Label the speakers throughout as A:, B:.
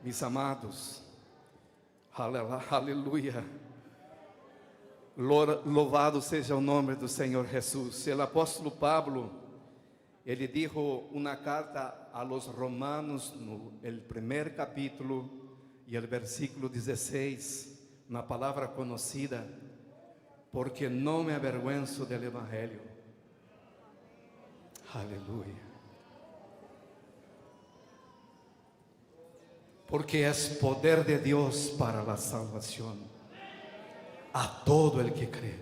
A: Mis amados, aleluia, louvado seja o nome do Senhor Jesus. O apóstolo Pablo, ele dijo uma carta a los romanos, no el primer capítulo e el versículo 16, na palavra conhecida, porque não me avergüenzo del evangelio. Aleluia. Porque é poder de Deus para a salvação a todo el que crê,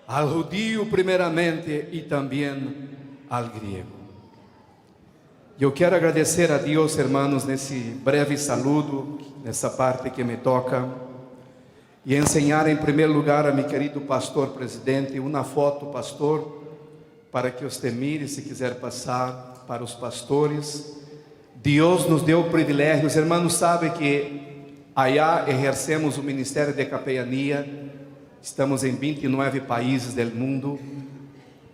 A: al judío primeiramente e também al griego. Eu quero agradecer a Deus, hermanos, nesse breve saludo, nessa parte que me toca, e ensinar em primeiro lugar a meu querido pastor presidente uma foto, pastor, para que você mire, se quiser passar, para os pastores. Deus nos deu privilégios, hermanos, sabe que allá exercemos o ministério de capelania, estamos em 29 países do mundo,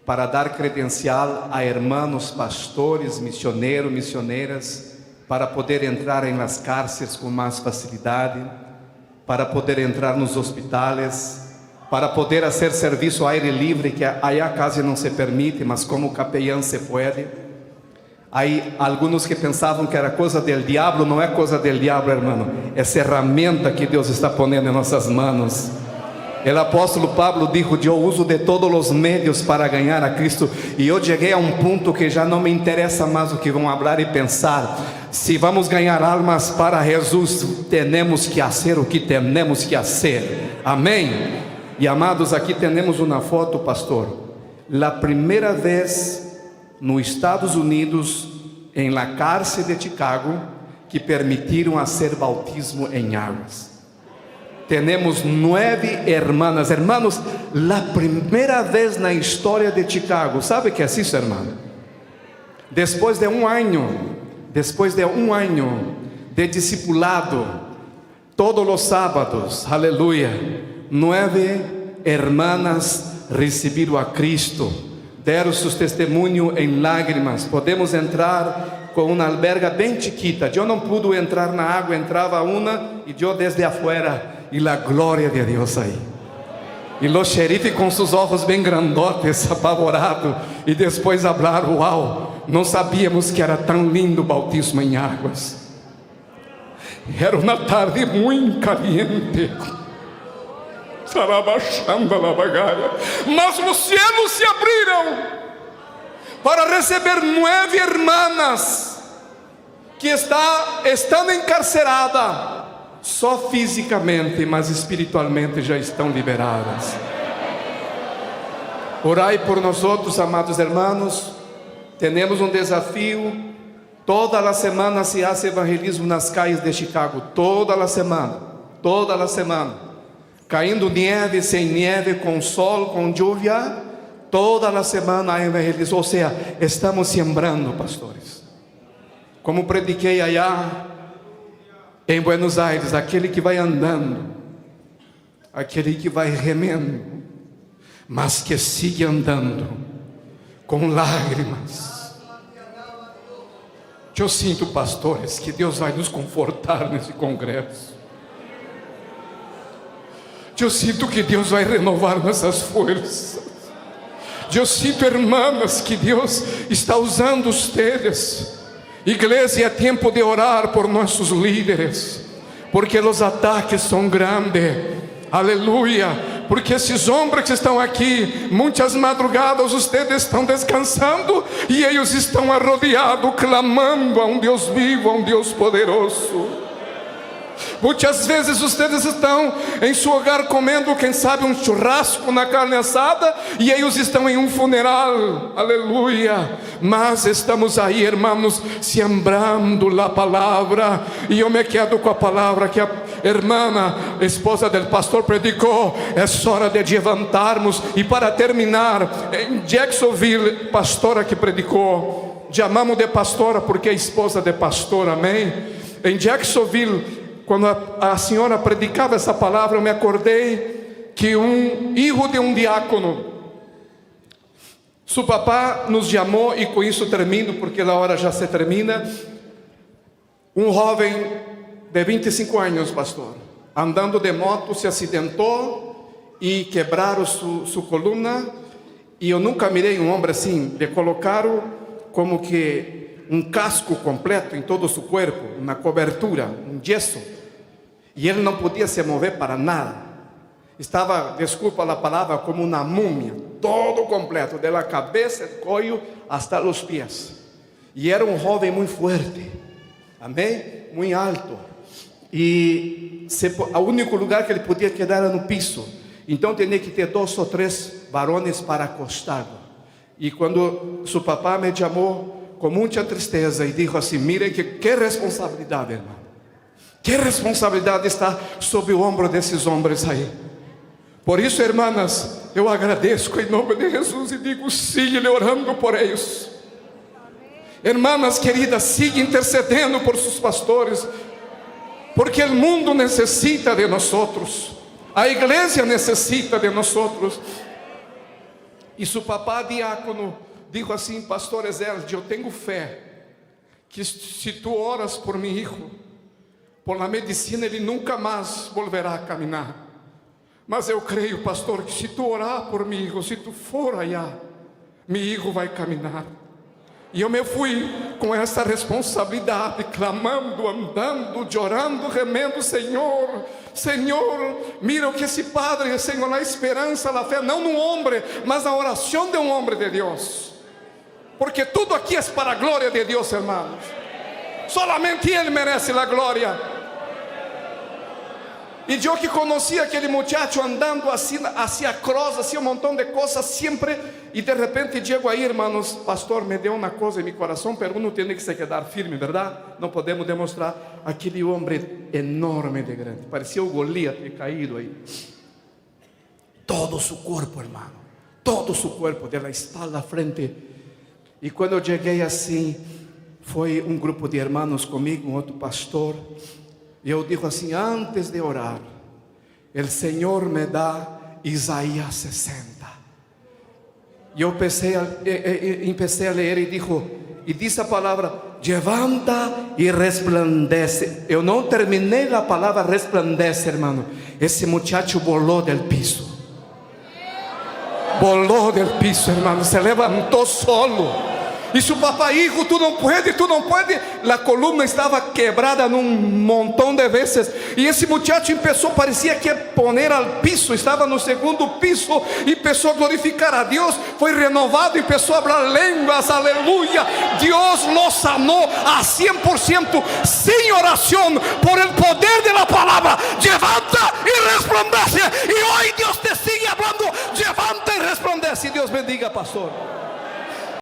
A: para dar credencial a hermanos pastores, missioneiros, missioneiras, para poder entrar em las cárceles com mais facilidade, para poder entrar nos hospitais, para poder fazer serviço ao aire livre, que allá quase não se permite, mas como capelão se pode. Aí, alguns que pensavam que era coisa del diabo, não é coisa del diabo, hermano, é ferramenta que Deus está ponendo em nossas mãos. O apóstolo Pablo dijo: eu uso de todos os meios para ganhar a Cristo. E eu cheguei a um ponto que já não me interessa mais o que vão falar e pensar. Se vamos ganhar almas para Jesus, temos que fazer o que temos que fazer. Amém? E amados, aqui temos uma foto, pastor. A primeira vez nos Estados Unidos, em la cárcel de Chicago, que permitiram fazer bautismo em águas. Temos 9 hermanas, hermanos, a primeira vez na história de Chicago. ¿Sabe que é isso, hermano? Depois de um ano de discipulado, todos os sábados, aleluia, 9 hermanas receberam a Cristo, deram seu testemunho em lágrimas. Podemos entrar com uma alberga bem chiquita. Eu não pude entrar na água, entrava uma e eu desde afuera. E a glória de Deus aí. E os xerifes com seus olhos bem grandotes, apavorados, e depois falaram: uau, não sabíamos que era tão lindo o bautismo em águas. Era uma tarde muito caliente, mas os céus se abriram para receber 9 hermanas que estão encarceradas, só fisicamente, mas espiritualmente já estão liberadas. Orai por nós outros, amados hermanos. Temos um desafio. Toda a semana se faz evangelismo nas calles de Chicago. Toda a semana. Caindo neve, sem neve, com sol, com lluvia. Toda a semana há evangelismo. Ou seja, estamos sembrando, pastores. Como prediquei allá em Buenos Aires, aquele que vai andando, aquele que vai remendo, mas que sigue andando com lágrimas. Eu sinto, pastores, que Deus vai nos confortar nesse congresso. Eu sinto que Deus vai renovar nossas forças. Eu sinto, irmãs, que Deus está usando ustedes. Igreja, é tempo de orar por nossos líderes, porque os ataques são grandes, aleluia, porque esses homens que estão aqui, muitas madrugadas, vocês estão descansando, e eles estão arrodeados, clamando a um Deus vivo, a um Deus poderoso. Muitas vezes vocês estão em seu hogar comendo, quem sabe, um churrasco na carne assada, e eles estão em um funeral, aleluia, mas estamos aí, irmãos, sembrando a palavra, e eu me quedo com a palavra que a irmã, esposa do pastor, predicou. É hora de levantarmos. E para terminar, em Jacksonville, pastora que predicou, chamamos de pastora porque é esposa de pastor, amém? Em Jacksonville, quando a senhora predicava essa palavra, eu me acordei que um filho de um diácono, seu papá nos chamou, e com isso termino, porque a hora já se termina. Un joven de 25 años, pastor, andando de moto, se acidentou e quebraram su coluna. E eu nunca mirei um homem assim. Le colocaram como que casco completo em todo su corpo, uma cobertura, gesso. E ele não podia se mover para nada. Estava, desculpa a palavra, como uma múmia, todo completo, de la cabeça, el cuello, hasta los pies. E era um jovem muito forte, amém? Muito alto. E o único lugar que ele podia quedar era no piso. Então tinha que ter 2 ou 3 varones para acostá-lo. E quando seu papá me chamou com muita tristeza e disse assim: mire que responsabilidade, irmão. Que responsabilidade está sobre o ombro desses homens aí. Por isso, irmãs, eu agradeço em nome de Jesus e digo: siga orando por eles. Irmãs queridas, siga intercedendo por seus pastores, porque o mundo necessita de nós. A igreja necessita de nós. E seu papá diácono disse assim: pastor Ezerdi, eu tenho fé que se tu oras por meu filho, por la medicina ele nunca mais volverá a caminhar. Mas eu creio, pastor, que se tu orar por meu filho, se tu for allá, meu filho vai caminhar. E eu me fui com essa responsabilidade, clamando, andando, chorando, remendo: Senhor, Senhor, mira o que esse padre, Senhor, a esperança, a fé, não no homem, mas a oração de um homem de Deus. Porque tudo aqui é para a glória de Deus, hermanos. Solamente Ele merece a glória. E eu que conheci aquele muchacho andando assim, hacia cruz, assim um montão de coisas sempre, e de repente chego aí, irmãos, pastor, me deu uma coisa em meu coração, mas uno tem que se quedar firme, verdade? Não podemos demonstrar aquele homem enorme de grande, parecia o Goliat caído aí. Todo su corpo, irmão, todo su corpo, de la espalda à frente. E quando eu cheguei assim, foi um grupo de irmãos comigo, um outro pastor. E eu digo assim: antes de orar, o Senhor me dá Isaías 60. E eu empecé a ler e disse a palavra: levanta e resplandece. Eu não terminei a palavra resplandece, hermano. Esse muchacho volou del piso. Volou del piso, hermano. Se levantou solo. E seu papá: hijo, tu não pode. A coluna estava quebrada num montão de vezes. E esse muchacho parecia que poner al piso. Estava no segundo piso e começou a glorificar a Deus. Foi renovado e começou a falar línguas. Aleluia. Deus lo sanó a 100%, sem oração, por el poder de la palavra. Levanta e resplandece. E hoje Deus te sigue falando: levanta e resplandece. Deus bendiga, pastor.